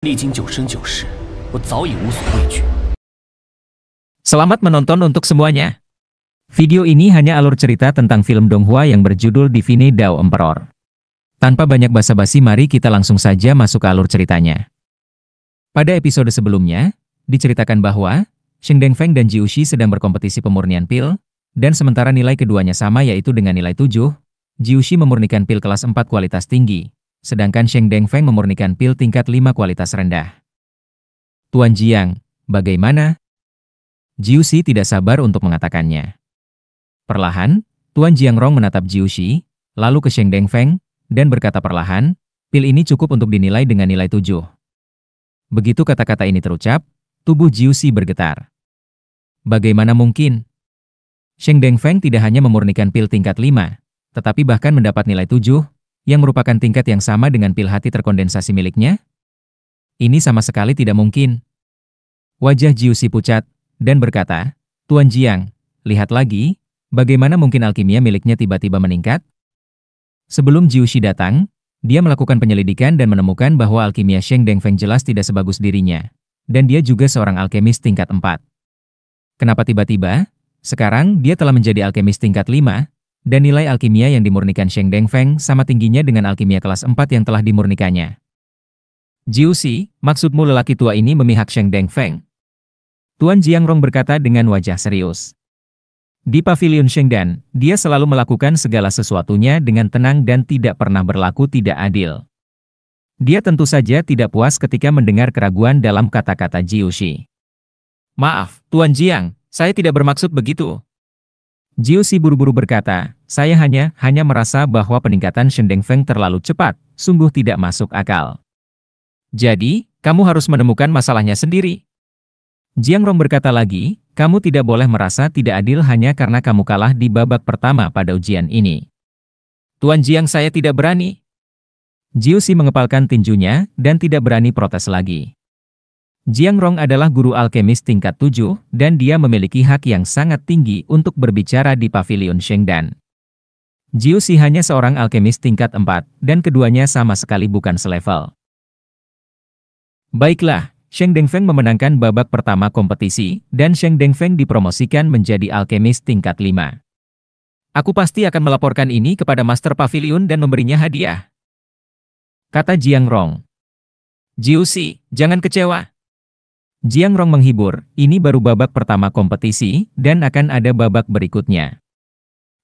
历经九生九世，我早已无所畏惧。 Selamat menonton untuk semuanya. Video ini hanya alur cerita tentang film Donghua yang berjudul Divine Dao Emperor. Tanpa banyak basa-basi, mari kita langsung saja masuk ke alur ceritanya. Pada episode sebelumnya, diceritakan bahwa Sheng Dengfeng dan Jiushi sedang berkompetisi pemurnian pil, dan sementara nilai keduanya sama yaitu dengan nilai 7, Jiushi memurnikan pil kelas 4 kualitas tinggi, sedangkan Sheng Dengfeng memurnikan pil tingkat 5 kualitas rendah. Tuan Jiang, bagaimana? Jiushi tidak sabar untuk mengatakannya. Perlahan, Tuan Jiangrong menatap Jiushi, lalu ke Sheng Dengfeng, dan berkata perlahan, pil ini cukup untuk dinilai dengan nilai 7. Begitu kata-kata ini terucap, tubuh Jiushi bergetar. Bagaimana mungkin? Sheng Dengfeng tidak hanya memurnikan pil tingkat 5, tetapi bahkan mendapat nilai 7, yang merupakan tingkat yang sama dengan pil hati terkondensasi miliknya? Ini sama sekali tidak mungkin. Wajah Jiushi pucat, dan berkata, Tuan Jiang, lihat lagi, bagaimana mungkin alkimia miliknya tiba-tiba meningkat? Sebelum Jiushi datang, dia melakukan penyelidikan dan menemukan bahwa alkimia Sheng Dengfeng jelas tidak sebagus dirinya, dan dia juga seorang alkemis tingkat 4. Kenapa tiba-tiba? Sekarang dia telah menjadi alkemis tingkat 5, dan nilai alkimia yang dimurnikan Sheng Dengfeng sama tingginya dengan alkimia kelas 4 yang telah dimurnikannya. Jiushi, maksudmu lelaki tua ini memihak Sheng Dengfeng? Tuan Jiangrong berkata dengan wajah serius. Di pavilion Shengdan, dia selalu melakukan segala sesuatunya dengan tenang dan tidak pernah berlaku tidak adil. Dia tentu saja tidak puas ketika mendengar keraguan dalam kata-kata Jiushi. Maaf, Tuan Jiang, saya tidak bermaksud begitu. Jiushi buru-buru berkata, saya hanya merasa bahwa peningkatan Sheng Dengfeng terlalu cepat, sungguh tidak masuk akal. Jadi, kamu harus menemukan masalahnya sendiri. Jiangrong berkata lagi, kamu tidak boleh merasa tidak adil hanya karena kamu kalah di babak pertama pada ujian ini. Tuan Jiang, saya tidak berani. Jiushi mengepalkan tinjunya dan tidak berani protes lagi. Jiangrong adalah guru alkemis tingkat 7, dan dia memiliki hak yang sangat tinggi untuk berbicara di pavilion Shengdan. Jiushi hanya seorang alkemis tingkat 4, dan keduanya sama sekali bukan selevel. Baiklah, Sheng Dengfeng memenangkan babak pertama kompetisi, dan Sheng Dengfeng dipromosikan menjadi alkemis tingkat 5. Aku pasti akan melaporkan ini kepada Master Pavilion dan memberinya hadiah, kata Jiangrong. Jiushi, jangan kecewa. Jiangrong menghibur, ini baru babak pertama kompetisi, dan akan ada babak berikutnya.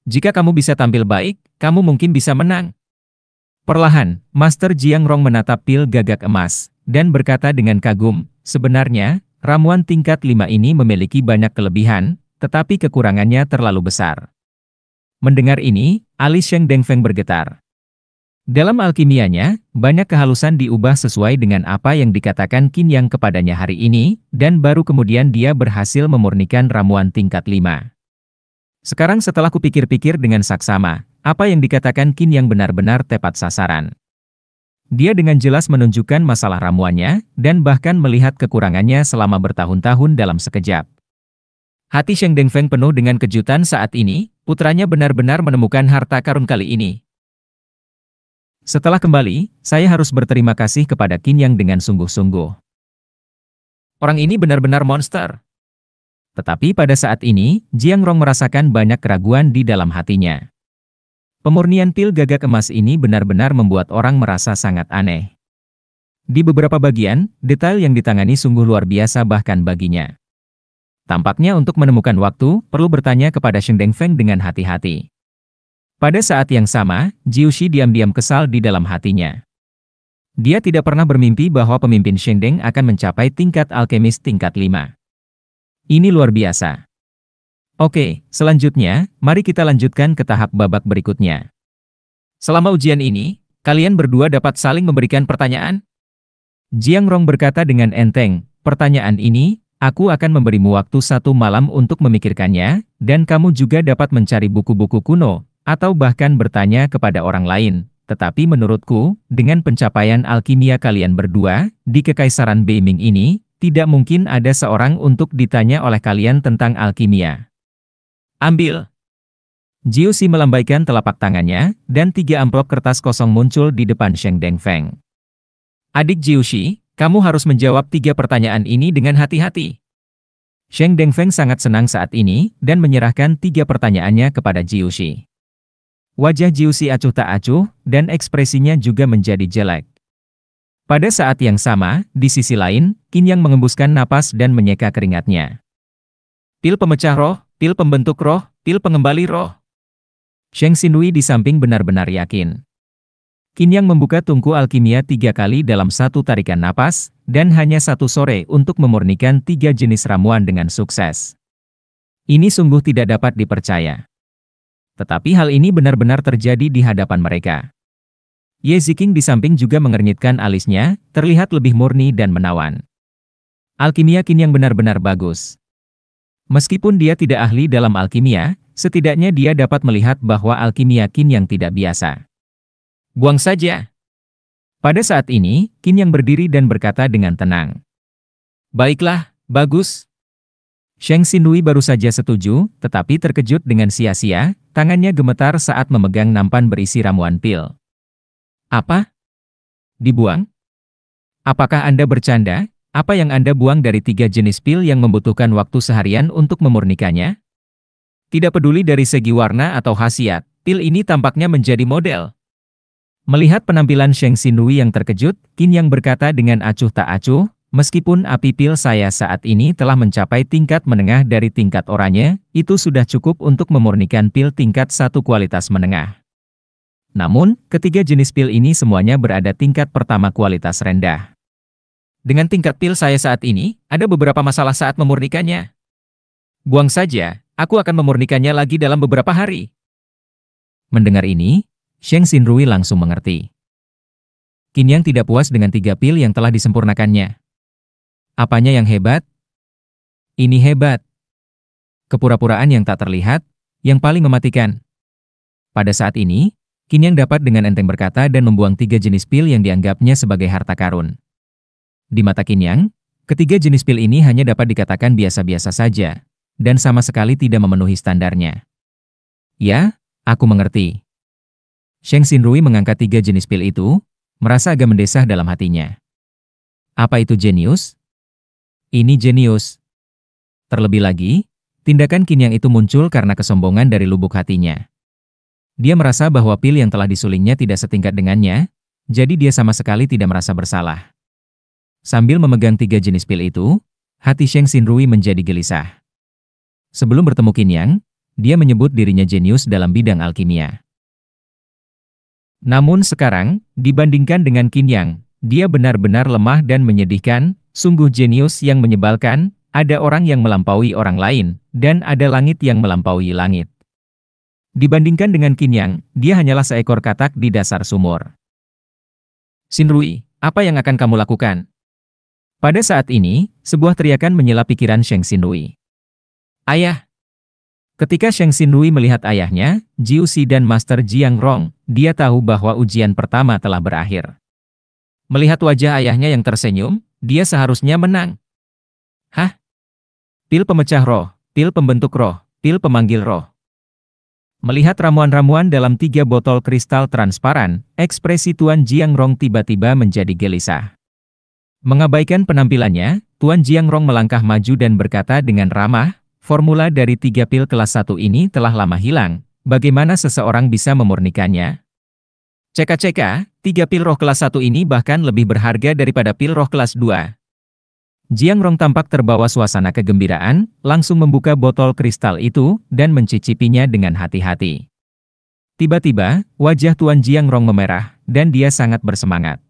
Jika kamu bisa tampil baik, kamu mungkin bisa menang. Perlahan, Master Jiangrong menatap pil gagak emas, dan berkata dengan kagum, sebenarnya, ramuan tingkat 5 ini memiliki banyak kelebihan, tetapi kekurangannya terlalu besar. Mendengar ini, alis Sheng Dengfeng bergetar. Dalam alkimianya, banyak kehalusan diubah sesuai dengan apa yang dikatakan Qin Yang kepadanya hari ini, dan baru kemudian dia berhasil memurnikan ramuan tingkat 5. Sekarang setelah kupikir-pikir dengan saksama, apa yang dikatakan Qin Yang benar-benar tepat sasaran. Dia dengan jelas menunjukkan masalah ramuannya, dan bahkan melihat kekurangannya selama bertahun-tahun dalam sekejap. Hati Sheng Dengfeng penuh dengan kejutan saat ini, putranya benar-benar menemukan harta karun kali ini. Setelah kembali, saya harus berterima kasih kepada Qin Yang dengan sungguh-sungguh. Orang ini benar-benar monster. Tetapi pada saat ini, Jiangrong merasakan banyak keraguan di dalam hatinya. Pemurnian pil gagak emas ini benar-benar membuat orang merasa sangat aneh. Di beberapa bagian, detail yang ditangani sungguh luar biasa bahkan baginya. Tampaknya untuk menemukan waktu, perlu bertanya kepada Sheng Dengfeng dengan hati-hati. Pada saat yang sama, Jiushi diam-diam kesal di dalam hatinya. Dia tidak pernah bermimpi bahwa pemimpin Shengdeng akan mencapai tingkat alkemis tingkat 5. Ini luar biasa. Oke, selanjutnya, mari kita lanjutkan ke tahap babak berikutnya. Selama ujian ini, kalian berdua dapat saling memberikan pertanyaan? Jiangrong berkata dengan enteng, pertanyaan ini, aku akan memberimu waktu 1 malam untuk memikirkannya, dan kamu juga dapat mencari buku-buku kuno, atau bahkan bertanya kepada orang lain. Tetapi menurutku, dengan pencapaian alkimia kalian berdua, di Kekaisaran Beiming ini, tidak mungkin ada seorang untuk ditanya oleh kalian tentang alkimia. Ambil. Jiushi melambaikan telapak tangannya, dan 3 amplop kertas kosong muncul di depan Sheng Dengfeng. Adik Jiushi, Kamu harus menjawab 3 pertanyaan ini dengan hati-hati. Sheng Dengfeng sangat senang saat ini dan menyerahkan 3 pertanyaannya kepada Jiuxi. Wajah Jiuxi acuh tak acuh dan ekspresinya juga menjadi jelek. Pada saat yang sama, di sisi lain, Qin Yang mengembuskan napas dan menyeka keringatnya. Pil pemecah roh, pil pembentuk roh, pil pengembali roh. Sheng Xinrui di samping benar-benar yakin. Qin Yang membuka tungku alkimia 3 kali dalam satu tarikan napas, dan hanya satu sore untuk memurnikan 3 jenis ramuan dengan sukses. Ini sungguh tidak dapat dipercaya. Tetapi hal ini benar-benar terjadi di hadapan mereka. Ye Ziqing di samping juga mengernyitkan alisnya, terlihat lebih murni dan menawan. Alkimia Qin Yang benar-benar bagus. Meskipun dia tidak ahli dalam alkimia, setidaknya dia dapat melihat bahwa alkimia Qin Yang tidak biasa. Buang saja. Pada saat ini, Qin Yang berdiri dan berkata dengan tenang. Baiklah, bagus. Sheng Xinrui baru saja setuju, tetapi terkejut dengan sia-sia, tangannya gemetar saat memegang nampan berisi ramuan pil. Apa? Dibuang? Apakah Anda bercanda? Apa yang Anda buang dari 3 jenis pil yang membutuhkan waktu seharian untuk memurnikannya? Tidak peduli dari segi warna atau khasiat, pil ini tampaknya menjadi model. Melihat penampilan Sheng Xinrui yang terkejut, Qin Yang berkata dengan acuh tak acuh, meskipun api pil saya saat ini telah mencapai tingkat menengah dari tingkat oranye, itu sudah cukup untuk memurnikan pil tingkat 1 kualitas menengah. Namun, ketiga jenis pil ini semuanya berada tingkat pertama kualitas rendah. Dengan tingkat pil saya saat ini, ada beberapa masalah saat memurnikannya. Buang saja, aku akan memurnikannya lagi dalam beberapa hari. Mendengar ini, Sheng Xinrui langsung mengerti. Qin Yang tidak puas dengan 3 pil yang telah disempurnakannya. Apanya yang hebat? Ini hebat. Kepura-puraan yang tak terlihat, yang paling mematikan. Pada saat ini, Qin Yang dapat dengan enteng berkata dan membuang 3 jenis pil yang dianggapnya sebagai harta karun. Di mata Qin Yang, ketiga jenis pil ini hanya dapat dikatakan biasa-biasa saja, dan sama sekali tidak memenuhi standarnya. Ya, aku mengerti. Sheng Xinrui mengangkat 3 jenis pil itu, merasa agak mendesah dalam hatinya. Apa itu jenius? Ini jenius. Terlebih lagi, tindakan Qin Yang itu muncul karena kesombongan dari lubuk hatinya. Dia merasa bahwa pil yang telah disulingnya tidak setingkat dengannya, jadi dia sama sekali tidak merasa bersalah. Sambil memegang 3 jenis pil itu, hati Sheng Xinrui menjadi gelisah. Sebelum bertemu Qin Yang, dia menyebut dirinya jenius dalam bidang alkimia. Namun sekarang, dibandingkan dengan Qin Yang, dia benar-benar lemah dan menyedihkan, sungguh jenius yang menyebalkan, ada orang yang melampaui orang lain, dan ada langit yang melampaui langit. Dibandingkan dengan Qin Yang, dia hanyalah seekor katak di dasar sumur. Xinrui, apa yang akan kamu lakukan? Pada saat ini, sebuah teriakan menyela pikiran Sheng Xinrui. Ayah! Ketika Sheng Xinrui melihat ayahnya, Jiuxi dan Master Jiang Rong, dia tahu bahwa ujian pertama telah berakhir. Melihat wajah ayahnya yang tersenyum, dia seharusnya menang. Hah? Pil pemecah roh, pil pembentuk roh, pil pemanggil roh. Melihat ramuan-ramuan dalam 3 botol kristal transparan, ekspresi Tuan Jiang Rong tiba-tiba menjadi gelisah. Mengabaikan penampilannya, Tuan Jiang Rong melangkah maju dan berkata dengan ramah, formula dari 3 pil kelas 1 ini telah lama hilang, bagaimana seseorang bisa memurnikannya? Ceka-ceka, 3 pil roh kelas 1 ini bahkan lebih berharga daripada pil roh kelas 2. Jiang Rong tampak terbawa suasana kegembiraan, langsung membuka botol kristal itu, dan mencicipinya dengan hati-hati. Tiba-tiba, wajah Tuan Jiang Rong memerah, dan dia sangat bersemangat.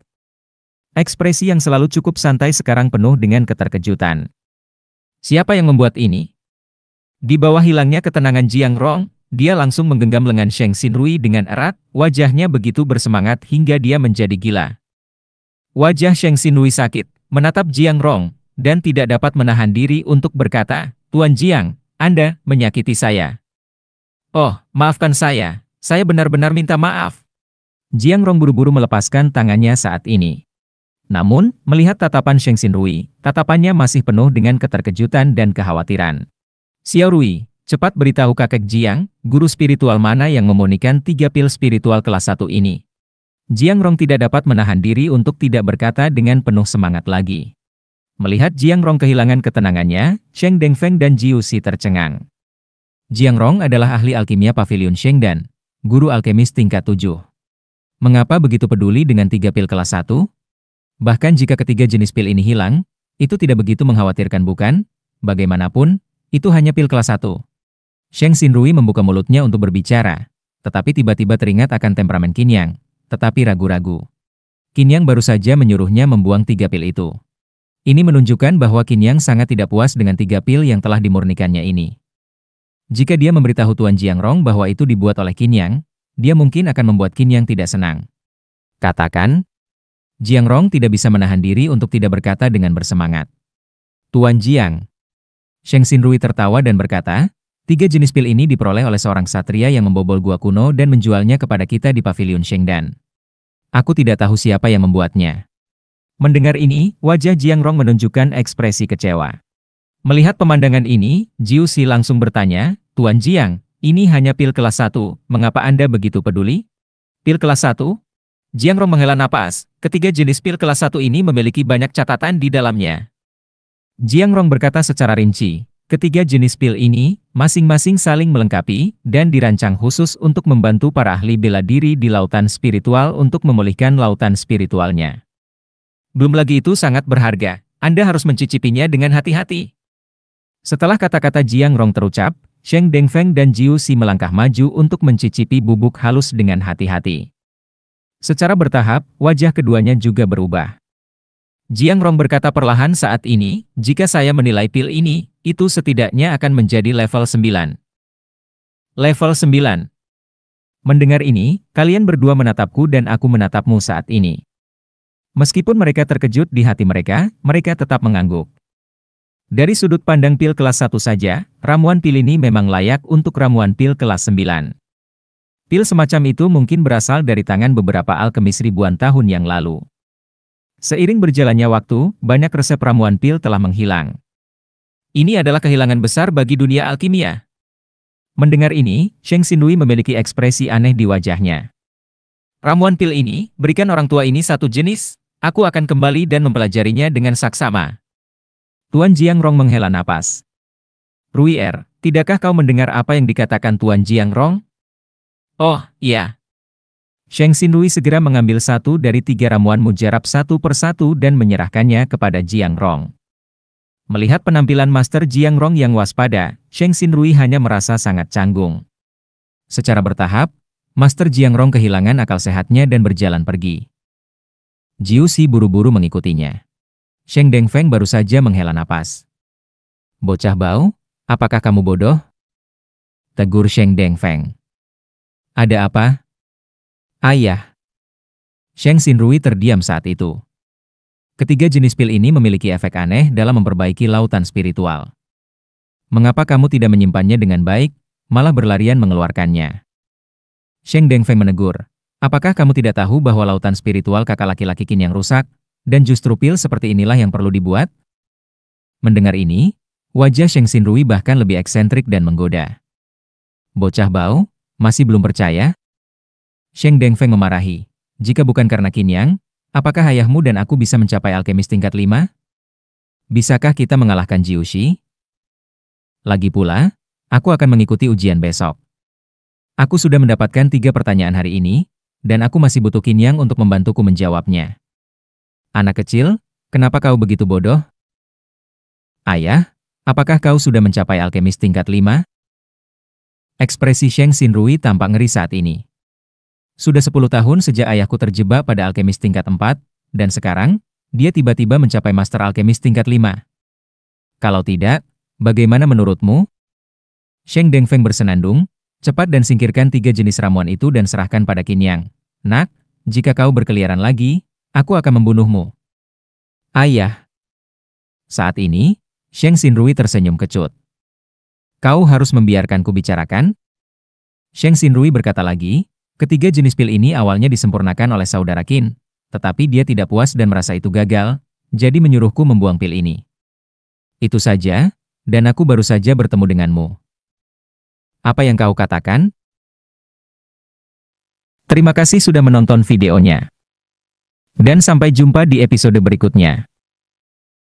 Ekspresi yang selalu cukup santai sekarang penuh dengan keterkejutan. Siapa yang membuat ini? Di bawah hilangnya ketenangan Jiang Rong, dia langsung menggenggam lengan Sheng Xinrui dengan erat, wajahnya begitu bersemangat hingga dia menjadi gila. Wajah Sheng Xinrui sakit, menatap Jiang Rong, dan tidak dapat menahan diri untuk berkata, Tuan Jiang, Anda menyakiti saya. Oh, maafkan saya benar-benar minta maaf. Jiang Rong buru-buru melepaskan tangannya saat ini. Namun, melihat tatapan Sheng Xinrui, tatapannya masih penuh dengan keterkejutan dan kekhawatiran. Xiao Rui, cepat beritahu kakek Jiang, guru spiritual mana yang memurnikan 3 pil spiritual kelas 1 ini. Jiang Rong tidak dapat menahan diri untuk tidak berkata dengan penuh semangat lagi. Melihat Jiang Rong kehilangan ketenangannya, Sheng Dengfeng dan Jiu Si tercengang. Jiang Rong adalah ahli alkimia Pavilion Shengdan, guru alkemis tingkat 7. Mengapa begitu peduli dengan 3 pil kelas 1? Bahkan jika ketiga jenis pil ini hilang, itu tidak begitu mengkhawatirkan bukan? Bagaimanapun, itu hanya pil kelas 1. Sheng Xinrui membuka mulutnya untuk berbicara, tetapi tiba-tiba teringat akan temperamen Qin Yang, tetapi ragu-ragu. Qin Yang baru saja menyuruhnya membuang 3 pil itu. Ini menunjukkan bahwa Qin Yang sangat tidak puas dengan 3 pil yang telah dimurnikannya ini. Jika dia memberitahu Tuan Jiang Rong bahwa itu dibuat oleh Qin Yang, dia mungkin akan membuat Qin Yang tidak senang. Katakan, Jiang Rong tidak bisa menahan diri untuk tidak berkata dengan bersemangat. Tuan Jiang. Sheng Xinrui tertawa dan berkata, 3 jenis pil ini diperoleh oleh seorang ksatria yang membobol gua kuno dan menjualnya kepada kita di Pavilion Shengdan. Aku tidak tahu siapa yang membuatnya. Mendengar ini, wajah Jiang Rong menunjukkan ekspresi kecewa. Melihat pemandangan ini, Jiu Si langsung bertanya, Tuan Jiang, ini hanya pil kelas 1, mengapa Anda begitu peduli? Pil kelas 1? Jiang Rong menghela napas, ketiga jenis pil kelas 1 ini memiliki banyak catatan di dalamnya. Jiang Rong berkata secara rinci, ketiga jenis pil ini, masing-masing saling melengkapi, dan dirancang khusus untuk membantu para ahli bela diri di lautan spiritual untuk memulihkan lautan spiritualnya. Belum lagi itu sangat berharga, Anda harus mencicipinya dengan hati-hati. Setelah kata-kata Jiang Rong terucap, Sheng Dengfeng dan Jiu Si melangkah maju untuk mencicipi bubuk halus dengan hati-hati. Secara bertahap, wajah keduanya juga berubah. Jiang Rong berkata perlahan saat ini, jika saya menilai pil ini, itu setidaknya akan menjadi level 9. Level 9. Mendengar ini, kalian berdua menatapku dan aku menatapmu saat ini. Meskipun mereka terkejut di hati mereka, mereka tetap mengangguk. Dari sudut pandang pil kelas 1 saja, ramuan pil ini memang layak untuk ramuan pil kelas 9. Pil semacam itu mungkin berasal dari tangan beberapa alkemis ribuan tahun yang lalu. Seiring berjalannya waktu, banyak resep ramuan pil telah menghilang. Ini adalah kehilangan besar bagi dunia alkimia. Mendengar ini, Sheng Xinrui memiliki ekspresi aneh di wajahnya. Ramuan pil ini, berikan orang tua ini satu jenis, aku akan kembali dan mempelajarinya dengan saksama. Tuan Jiang Rong menghela napas. Rui tidakkah kau mendengar apa yang dikatakan Tuan Jiang Rong? Oh, iya. Sheng Xinrui segera mengambil 1 dari 3 ramuan mujarab satu persatu dan menyerahkannya kepada Jiang Rong. Melihat penampilan Master Jiang Rong yang waspada, Sheng Xinrui hanya merasa sangat canggung. Secara bertahap, Master Jiang Rong kehilangan akal sehatnya dan berjalan pergi. Jiu Si buru-buru mengikutinya. Sheng Dengfeng baru saja menghela napas. Bocah bau, apakah kamu bodoh? Tegur Sheng Dengfeng. Ada apa? Ayah. Sheng Xinrui terdiam saat itu. Ketiga jenis pil ini memiliki efek aneh dalam memperbaiki lautan spiritual. Mengapa kamu tidak menyimpannya dengan baik, malah berlarian mengeluarkannya? Sheng Dengfeng menegur. Apakah kamu tidak tahu bahwa lautan spiritual kakak laki-laki Qin yang rusak, dan justru pil seperti inilah yang perlu dibuat? Mendengar ini, wajah Sheng Xinrui bahkan lebih eksentrik dan menggoda. Bocah bau, masih belum percaya? Sheng Dengfeng memarahi. Jika bukan karena Qin Yang, apakah ayahmu dan aku bisa mencapai alkemis tingkat 5? Bisakah kita mengalahkan Jiu Si? Lagi pula, aku akan mengikuti ujian besok. Aku sudah mendapatkan 3 pertanyaan hari ini, dan aku masih butuh Qin Yang untuk membantuku menjawabnya. Anak kecil, kenapa kau begitu bodoh? Ayah, apakah kau sudah mencapai alkemis tingkat 5? Ekspresi Sheng Xinrui tampak ngeri saat ini. Sudah 10 tahun sejak ayahku terjebak pada alkemis tingkat 4, dan sekarang, dia tiba-tiba mencapai master alkemis tingkat 5. Kalau tidak, bagaimana menurutmu? Sheng Dengfeng bersenandung, cepat dan singkirkan 3 jenis ramuan itu dan serahkan pada Qin Yang. Nak, jika kau berkeliaran lagi, aku akan membunuhmu. Ayah. Saat ini, Sheng Xinrui tersenyum kecut. Kau harus membiarkanku bicarakan? Sheng Xinrui berkata lagi, ketiga jenis pil ini awalnya disempurnakan oleh saudara Qin, tetapi dia tidak puas dan merasa itu gagal, jadi menyuruhku membuang pil ini. Itu saja, dan aku baru saja bertemu denganmu. Apa yang kau katakan? Terima kasih sudah menonton videonya. Dan sampai jumpa di episode berikutnya.